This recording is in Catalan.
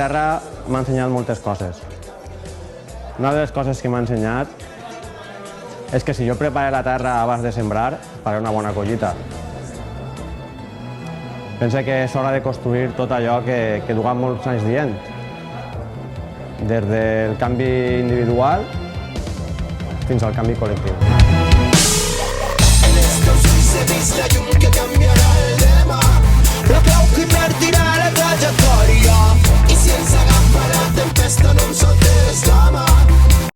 terra m'ha ensenyat moltes coses. Una de les coses que m'ha ensenyat és que si jo preparo la terra abans de sembrar, faré una bona collita. Penso que és hora de construir tot allò que duguem molts anys dient. Des del canvi individual fins al canvi col·lectiu. En estos se vist la llum que canviarà el demà, la clau que invertirà la trajectòria, i si ens agafa la tempesta no ens soterrarà.